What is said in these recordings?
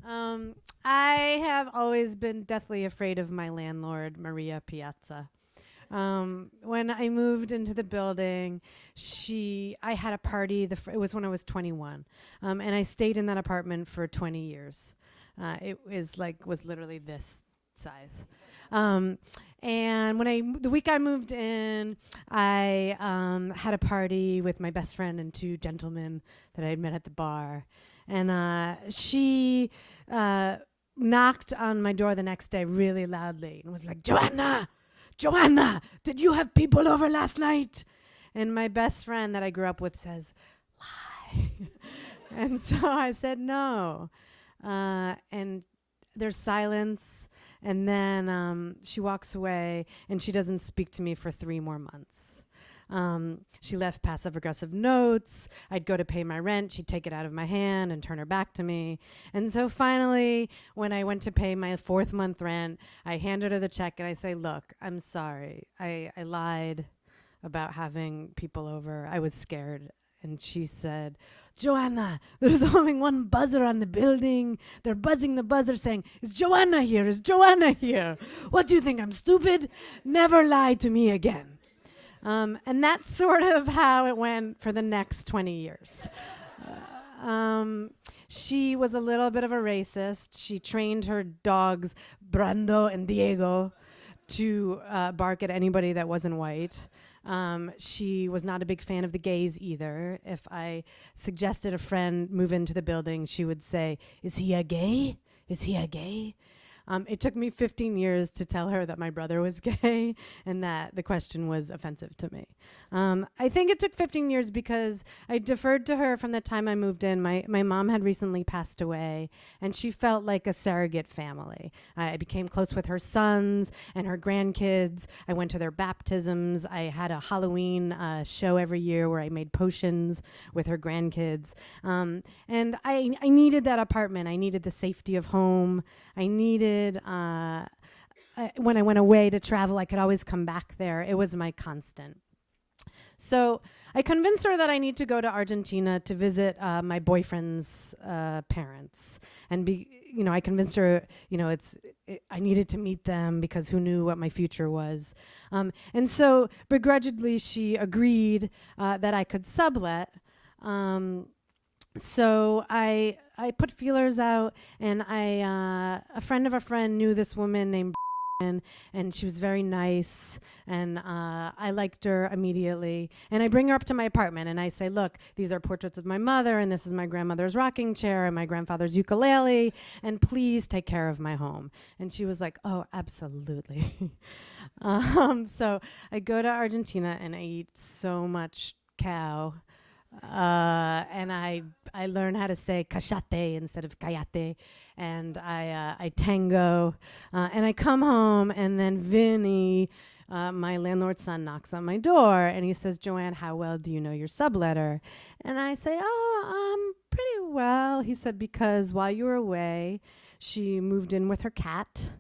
I have always been deathly afraid of my landlord, Maria Piazza. When I moved into the building, I had a party. It was when I was 21, and I stayed in that apartment for 20 years. Was literally this size. Um, and the week I moved in, I had a party with my best friend and two gentlemen that I had met at the bar. And she knocked on my door the next day really loudly and was like, Joanna, did you have people over last night? And my best friend that I grew up with says, lie. And so I said no. And there's silence. And then she walks away and she doesn't speak to me for 3 more months. She left passive-aggressive notes. I'd go to pay my rent. She'd take it out of my hand and turn her back to me. And so finally, when I went to pay my 4th month rent, I handed her the check and I say, look, I'm sorry. I lied about having people over. I was scared. And she said, Joanna, there's only one buzzer on the building. They're buzzing the buzzer saying, is Joanna here? Is Joanna here? What do you think? I'm stupid? Never lie to me again. And that's sort of how it went for the next 20 years. She was a little bit of a racist. She trained her dogs, Brando and Diego, to bark at anybody that wasn't white. She was not a big fan of the gays either. If I suggested a friend move into the building, she would say, is he a gay? Is he a gay? It took me 15 years to tell her that my brother was gay and that the question was offensive to me. I think it took 15 years because I deferred to her from the time I moved in. My mom had recently passed away, and she felt like a surrogate family. I became close with her sons and her grandkids. I went to their baptisms. I had a Halloween show every year where I made potions with her grandkids. And I needed that apartment. I needed the safety of home. I needed when I went away to travel, I could always come back there. It was my constant. So I convinced her that I need to go to Argentina to visit my boyfriend's parents. And I convinced her, I needed to meet them because who knew what my future was. And so begrudgingly, she agreed that I could sublet. So I put feelers out, and a friend of a friend knew this woman named and she was very nice, and I liked her immediately. And I bring her up to my apartment, and I say, look, these are portraits of my mother, and this is my grandmother's rocking chair and my grandfather's ukulele, and please take care of my home. And she was like, oh, absolutely. So I go to Argentina, and I eat so much cow. And I learned how to say cachate instead of callate, and I tango, and I come home, and then Vinny, my landlord's son, knocks on my door, and he says, Joanne, how well do you know your subletter? And I say, pretty well. He said, because while you were away, she moved in with her cat,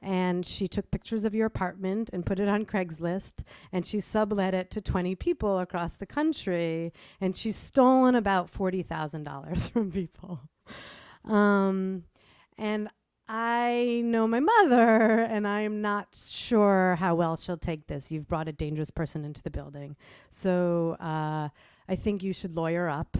and she took pictures of your apartment and put it on Craigslist, and she sublet it to 20 people across the country, and she's stolen about $40,000 from people. And I know my mother, and I'm not sure how well she'll take this. You've brought a dangerous person into the building. So I think you should lawyer up.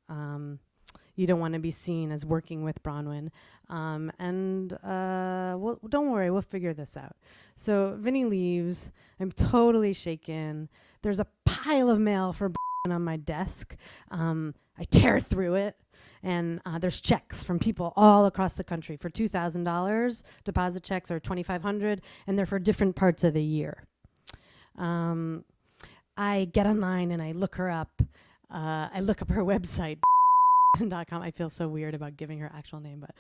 You don't want to be seen as working with Bronwyn. Well, don't worry, we'll figure this out. So Vinny leaves. I'm totally shaken. There's a pile of mail for on my desk. I tear through it, and there's checks from people all across the country for $2,000. Deposit checks are $2,500, and they're for different parts of the year. I get online and I look her up. I look up her website. .com. I feel so weird about giving her actual name, but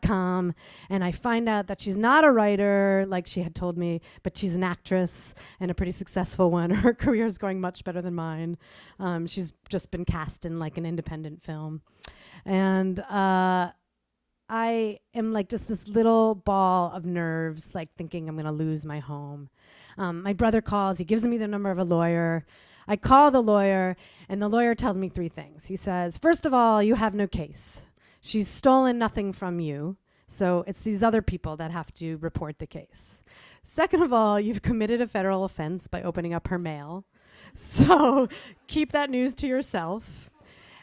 .com, and I find out that she's not a writer like she had told me, but she's an actress, and a pretty successful one. Her career is going much better than mine. She's just been cast in like an independent film, and I am like just this little ball of nerves, like thinking I'm gonna lose my home. My brother calls. He gives me the number of a lawyer. I call the lawyer, and the lawyer tells me 3 things. He says, first of all, you have no case. she's stolen nothing from you. So it's these other people that have to report the case. Second of all, you've committed a federal offense by opening up her mail. So keep that news to yourself.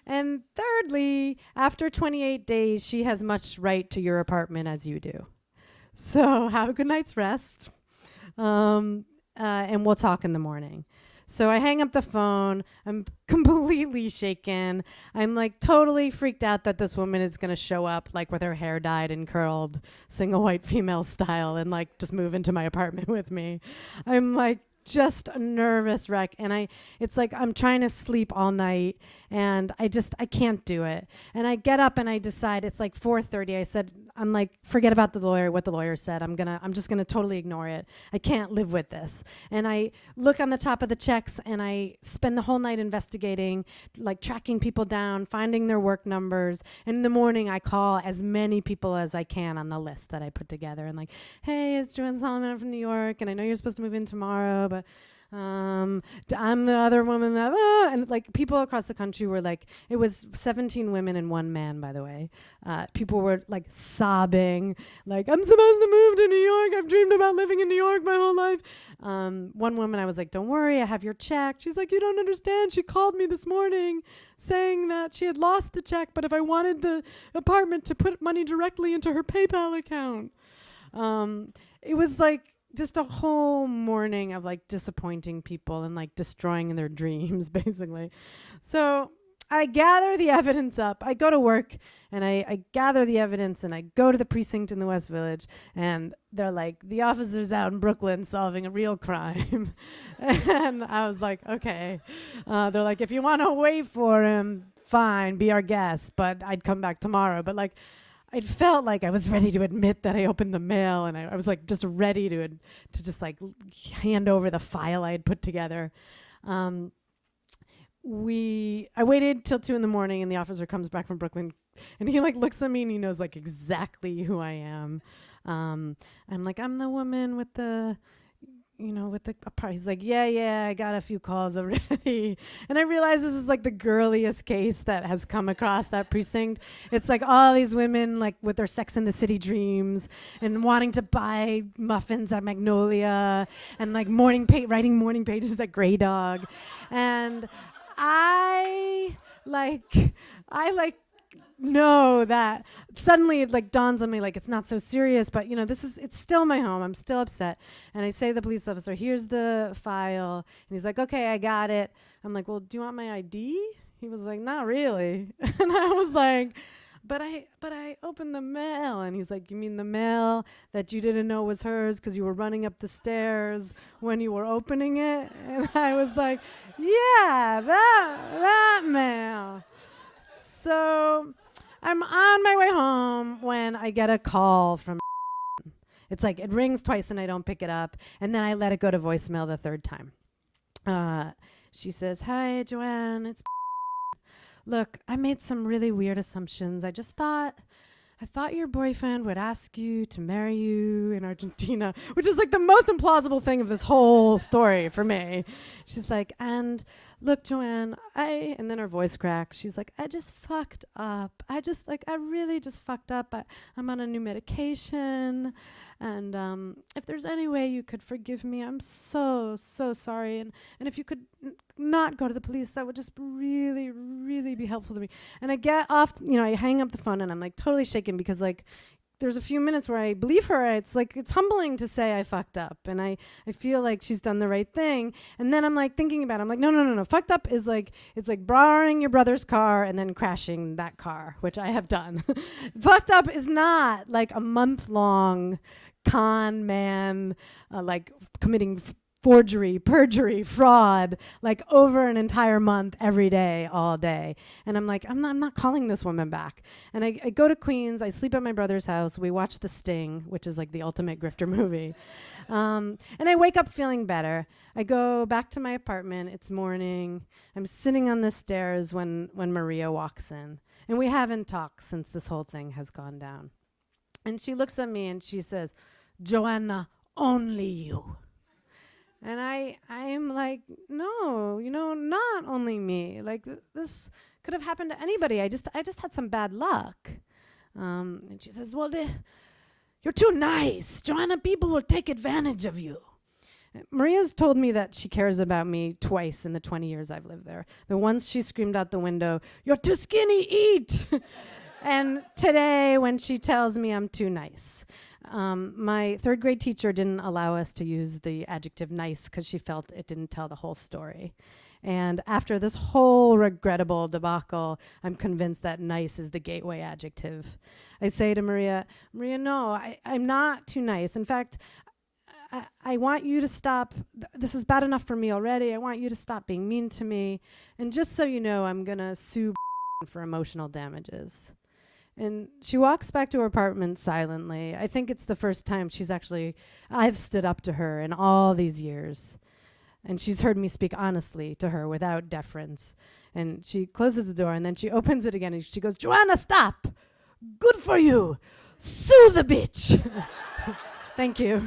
And thirdly, after 28 days, she has much right to your apartment as you do. So have a good night's rest. And we'll talk in the morning. So I hang up the phone. I'm completely shaken. I'm like totally freaked out that this woman is going to show up like with her hair dyed and curled, single white female style, and like just move into my apartment with me. I'm like just a nervous wreck. And it's like I'm trying to sleep all night and I can't do it. And I get up and I decide it's like 4:30. I'm like, forget about the lawyer, what the lawyer said. I'm just gonna totally ignore it. I can't live with this. And I look on the top of the checks and I spend the whole night investigating, like tracking people down, finding their work numbers. And in the morning I call as many people as I can on the list that I put together and like, hey, it's Joanne Solomon, I'm from New York and I know you're supposed to move in tomorrow, but I'm the other woman that, and like people across the country were like, it was 17 women and 1 man, by the way. People were like sobbing, like, I'm supposed to move to New York. I've dreamed about living in New York my whole life. One woman, I was like, don't worry, I have your check. She's like, you don't understand. She called me this morning saying that she had lost the check, but if I wanted the apartment to put money directly into her PayPal account. It was like, just a whole morning of like disappointing people and like destroying their dreams, basically. So I gather the evidence up. I go to work and I gather the evidence and I go to the precinct in the West Village and they're like, the officer's out in Brooklyn solving a real crime. And I was like, okay. They're like, if you want to wait for him, fine, be our guest, but I'd come back tomorrow. But like, I felt like I was ready to admit that I opened the mail and I was like just ready to just like hand over the file I had put together. I waited till 2 a.m. and the officer comes back from Brooklyn and he like looks at me and he knows like exactly who I am. I'm like, I'm the woman with the, with the part. He's like, yeah, I got a few calls already. And I realize this is like the girliest case that has come across that precinct. It's like all these women like with their Sex and the City dreams and wanting to buy muffins at Magnolia and like writing morning pages at Grey Dog. And I know that suddenly it like dawns on me like it's not so serious, but it's still my home. I'm still upset. And I say to the police officer, here's the file. And he's like, okay, I got it. I'm like, well, do you want my ID? He was like, not really. And I was like, but I opened the mail. And he's like, you mean the mail that you didn't know was hers because you were running up the stairs when you were opening it? And I was like, yeah, that mail. So I'm on my way home when I get a call from it's like it rings twice and I don't pick it up. And then I let it go to voicemail the third time. She says, hi, Joanne. Look, I made some really weird assumptions. I thought your boyfriend would ask you to marry you in Argentina, which is like the most implausible thing of this whole story for me. She's like, and look, Joanne, and then her voice cracks. She's like, I just fucked up. I really just fucked up. I'm on a new medication. And if there's any way you could forgive me, I'm so, so sorry. And if you could not go to the police, that would just really, really be helpful to me. And I get off, I hang up the phone and I'm like totally shaken because like there's a few minutes where I believe her. It's like, it's humbling to say I fucked up. And I feel like she's done the right thing. And then I'm like thinking about it. I'm like, no. Fucked up is like, it's like borrowing your brother's car and then crashing that car, which I have done. Fucked up is not like a month-long con man, like committing forgery, perjury, fraud, like over an entire month, every day, all day. And I'm like, I'm not calling this woman back. And I go to Queens, I sleep at my brother's house, we watch The Sting, which is like the ultimate grifter movie. And I wake up feeling better. I go back to my apartment, it's morning, I'm sitting on the stairs when Maria walks in. And we haven't talked since this whole thing has gone down. And she looks at me and she says, Joanna, only you. And I'm like, no, not only me. Like this could have happened to anybody. I just had some bad luck. And she says, well, you're too nice. Joanna, people will take advantage of you. Maria's told me that she cares about me twice in the 20 years I've lived there. The once she screamed out the window, "You're too skinny, eat!" And today when she tells me I'm too nice. My third grade teacher didn't allow us to use the adjective nice because she felt it didn't tell the whole story. And after this whole regrettable debacle, I'm convinced that nice is the gateway adjective. I say to Maria, no, I'm not too nice. In fact, I want you to stop. This is bad enough for me already. I want you to stop being mean to me. And just so you know, I'm going to sue for emotional damages. And she walks back to her apartment silently. I think it's the first time I've stood up to her in all these years. And she's heard me speak honestly to her without deference. And she closes the door and then she opens it again and she goes, "Joanna, stop! Good for you! Sue the bitch!" Thank you.